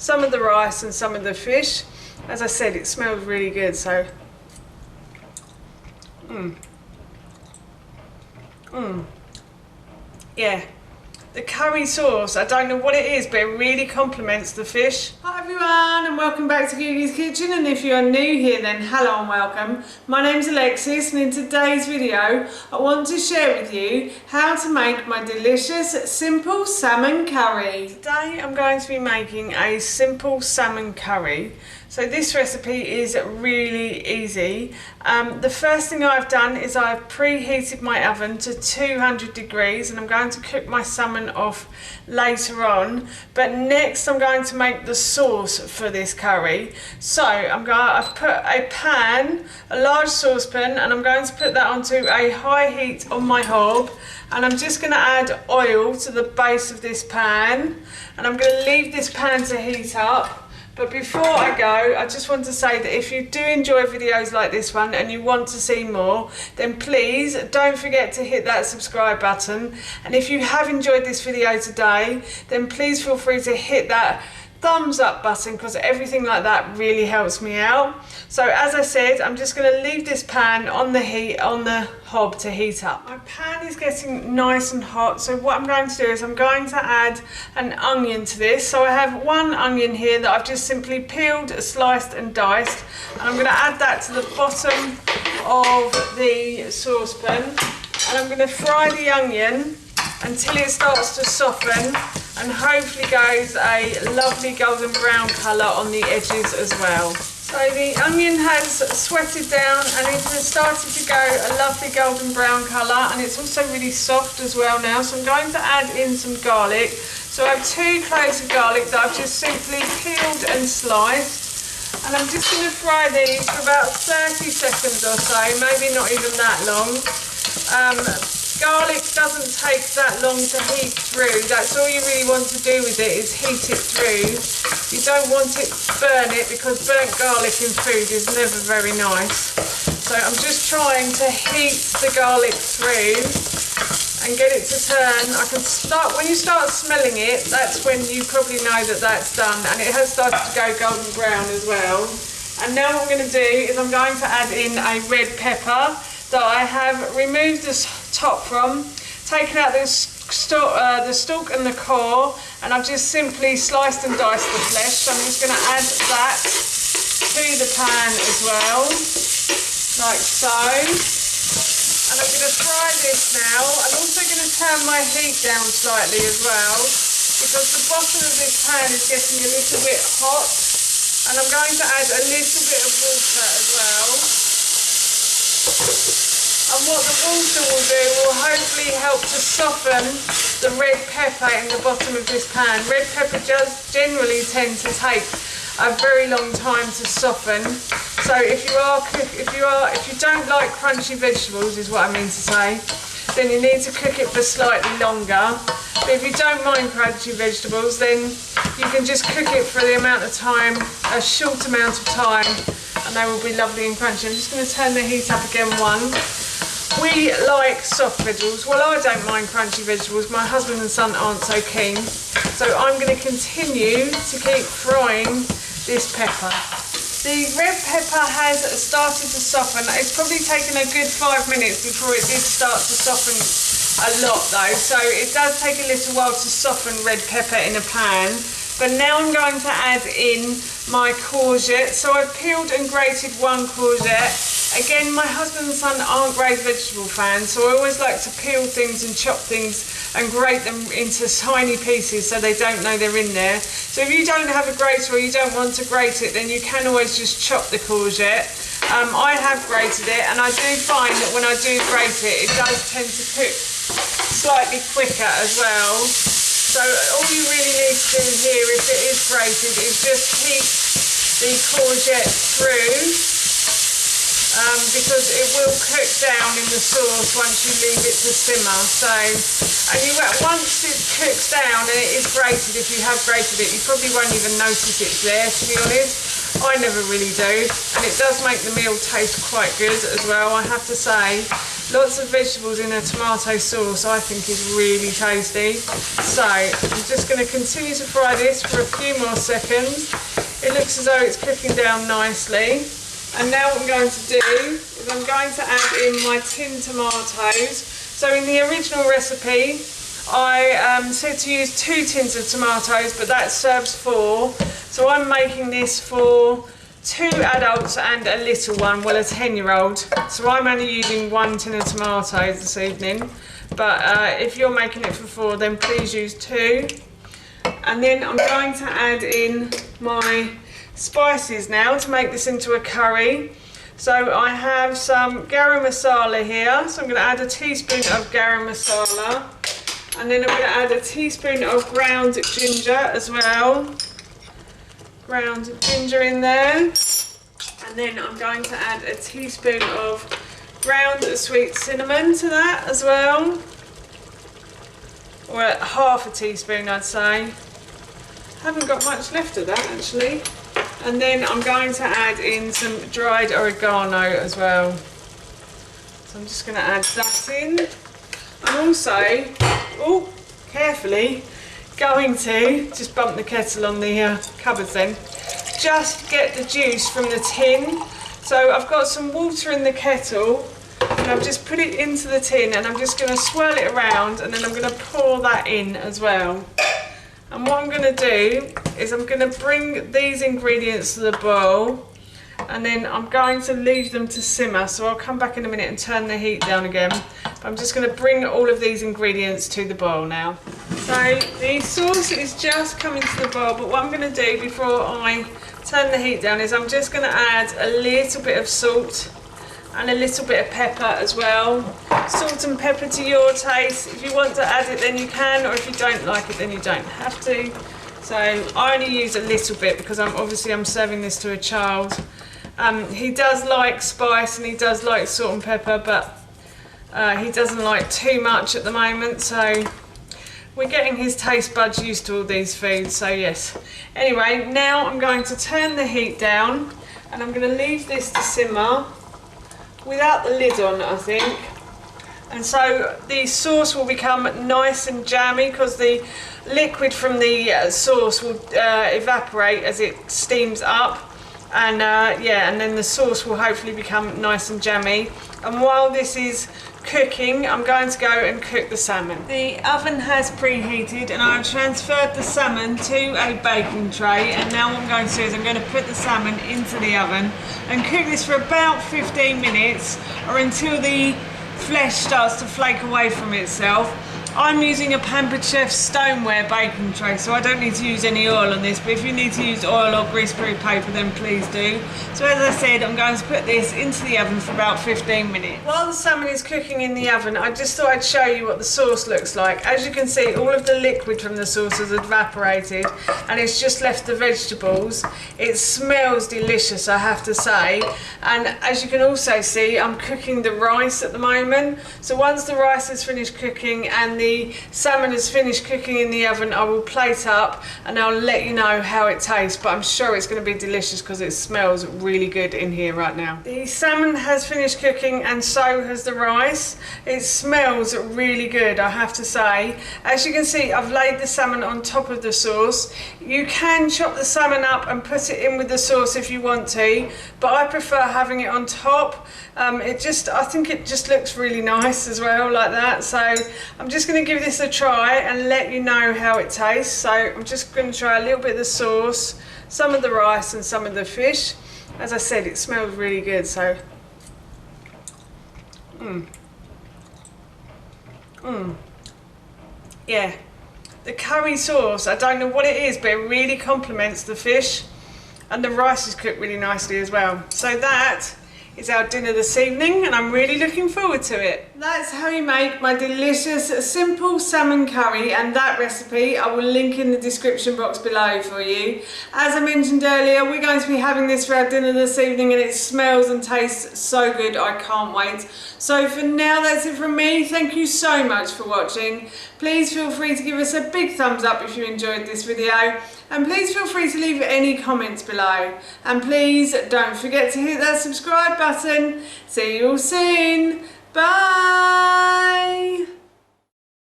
some of the rice and some of the fish. As I said, it smells really good, so yeah. The curry sauce, I don't know what it is, but it really complements the fish. Hi everyone, and welcome back to Googie's Kitchen, and if you are new here then hello and welcome. My name's Alexis, and in today's video I want to share with you how to make my delicious simple salmon curry. Today I'm going to be making a simple salmon curry. So this recipe is really easy. The first thing I've done is I've preheated my oven to 200 degrees, and I'm going to cook my salmon off later on. But next I'm going to make the sauce for this curry. So I've put a pan, a large saucepan, and I'm going to put that onto a high heat on my hob. And I'm just going to add oil to the base of this pan, and I'm going to leave this pan to heat up. But before I go, I just want to say that if you do enjoy videos like this one and you want to see more, then please don't forget to hit that subscribe button. And if you have enjoyed this video today, then please feel free to hit that thumbs up button, because everything like that really helps me out. So as I said, I'm just going to leave this pan on the hob to heat up. My pan is getting nice and hot, so what I'm going to do is I'm going to add an onion to this. So I have one onion here that I've just simply peeled, sliced and diced, and I'm going to add that to the bottom of the saucepan, and I'm going to fry the onion until it starts to soften and hopefully goes a lovely golden brown colour on the edges as well. So the onion has sweated down and it has started to go a lovely golden brown colour, and it's also really soft as well now. So I'm going to add in some garlic. So I have 2 cloves of garlic that I've just simply peeled and sliced, and I'm just going to fry these for about 30 seconds or so, maybe not even that long. Garlic doesn't take that long to heat through. That's all you really want to do with it, is heat it through. You don't want it to burn it, because burnt garlic in food is never very nice. So I'm just trying to heat the garlic through and get it to turn. When you start smelling it, that's when you probably know that that's done, and it has started to go golden brown as well. And now what I'm going to do is I'm going to add in a red pepper that I have removed the top from, taken out the stalk and the core, and I've just simply sliced and diced the flesh. So I'm just going to add that to the pan as well, like so. And I'm going to fry this now. I'm also going to turn my heat down slightly as well, because the bottom of this pan is getting a little bit hot, and I'm going to add a little bit of water as well. And what the water will do will hopefully help to soften the red pepper in the bottom of this pan. Red pepper does generally tend to take a very long time to soften. So if you don't like crunchy vegetables, is what I mean to say, then you need to cook it for slightly longer. But if you don't mind crunchy vegetables, then you can just cook it for the amount of time, a short amount of time, and they will be lovely and crunchy. I'm just going to turn the heat up again one. We like soft vegetables. Well, I don't mind crunchy vegetables. My husband and son aren't so keen. So I'm going to continue to keep frying this pepper. The red pepper has started to soften. It's probably taken a good 5 minutes before it did start to soften a lot though. So it does take a little while to soften red pepper in a pan. But now I'm going to add in my courgette. So I've peeled and grated one courgette. Again, my husband and son aren't great vegetable fans, so I always like to peel things and chop things and grate them into tiny pieces so they don't know they're in there. So if you don't have a grater or you don't want to grate it, then you can always just chop the courgette. I have grated it, and I do find that when I do grate it, it does tend to cook slightly quicker as well. So all you really need to do here, if it is grated, is just heat the courgette through, because it will cook down in the sauce once you leave it to simmer. So, once it cooks down and it is grated, if you have grated it, you probably won't even notice it's there, to be honest. I never really do, and it does make the meal taste quite good as well, I have to say. Lots of vegetables in a tomato sauce I think is really tasty. So I'm just going to continue to fry this for a few more seconds. It looks as though it's cooking down nicely. And now what I'm going to do is I'm going to add in my tin tomatoes. So in the original recipe I said to use 2 tins of tomatoes, but that serves 4. So I'm making this for 2 adults and a little one, well, a 10-year-old. So I'm only using 1 tin of tomatoes this evening. But if you're making it for 4, then please use 2. And then I'm going to add in my spices now to make this into a curry. So I have some garam masala here. So I'm going to add a teaspoon of garam masala. And then I'm going to add a teaspoon of ground ginger as well. Ground ginger in there. And then I'm going to add a teaspoon of ground sweet cinnamon to that as well. Or half a teaspoon, I'd say. Haven't got much left of that actually. And then I'm going to add in some dried oregano as well. So I'm just going to add that in. I'm also, carefully, going to just bump the kettle on the cupboards then. Just get the juice from the tin. So I've got some water in the kettle and I've just put it into the tin and I'm just going to swirl it around and then I'm going to pour that in as well. And what I'm going to do is I'm going to bring these ingredients to the boil and then I'm going to leave them to simmer. So I'll come back in a minute and turn the heat down again. But I'm just going to bring all of these ingredients to the boil now. So the sauce is just coming to the boil, but what I'm going to do before I turn the heat down is I'm just going to add a little bit of salt and a little bit of pepper as well. Salt and pepper to your taste. If you want to add it then you can, or if you don't like it then you don't have to. So I only use a little bit because I'm serving this to a child. He does like spice and he does like salt and pepper, but he doesn't like too much at the moment, so we're getting his taste buds used to all these foods, so yes. Anyway, now I'm going to turn the heat down and I'm going to leave this to simmer without the lid on, I think. And so the sauce will become nice and jammy because the liquid from the sauce will evaporate as it steams up. And and then the sauce will hopefully become nice and jammy. And while this is cooking, I'm going to go and cook the salmon. The oven has preheated and I've transferred the salmon to a baking tray, and now what I'm going to do is I'm going to put the salmon into the oven and cook this for about 15 minutes or until the flesh starts to flake away from itself. I'm using a Pampered Chef stoneware baking tray, so I don't need to use any oil on this, but if you need to use oil or greaseproof paper then please do. So as I said, I'm going to put this into the oven for about 15 minutes. While the salmon is cooking in the oven, I just thought I'd show you what the sauce looks like. As you can see, all of the liquid from the sauce has evaporated and it's just left the vegetables. It smells delicious, I have to say. And as you can also see, I'm cooking the rice at the moment. So once the rice is finished cooking and the salmon is finished cooking in the oven, I will plate up and I'll let you know how it tastes, but I'm sure it's going to be delicious because it smells really good in here right now. The salmon has finished cooking and so has the rice. It smells really good, I have to say. As you can see, I've laid the salmon on top of the sauce. You can chop the salmon up and put it in with the sauce if you want to, but I prefer having it on top. I think it just looks really nice as well like that. So I'm just going to give this a try and let you know how it tastes. So I'm just going to try a little bit of the sauce, some of the rice and some of the fish. As I said, it smells really good, so yeah, the curry sauce, I don't know what it is, but it really complements the fish, and the rice is cooked really nicely as well. So that is our dinner this evening and I'm really looking forward to it. That's how you make my delicious simple salmon curry, and that recipe I will link in the description box below for you. As I mentioned earlier, we're going to be having this for our dinner this evening and it smells and tastes so good, I can't wait. So for now, that's it from me. Thank you so much for watching. Please feel free to give us a big thumbs up if you enjoyed this video, and please feel free to leave any comments below, and please don't forget to hit that subscribe button. See you all soon. Bye!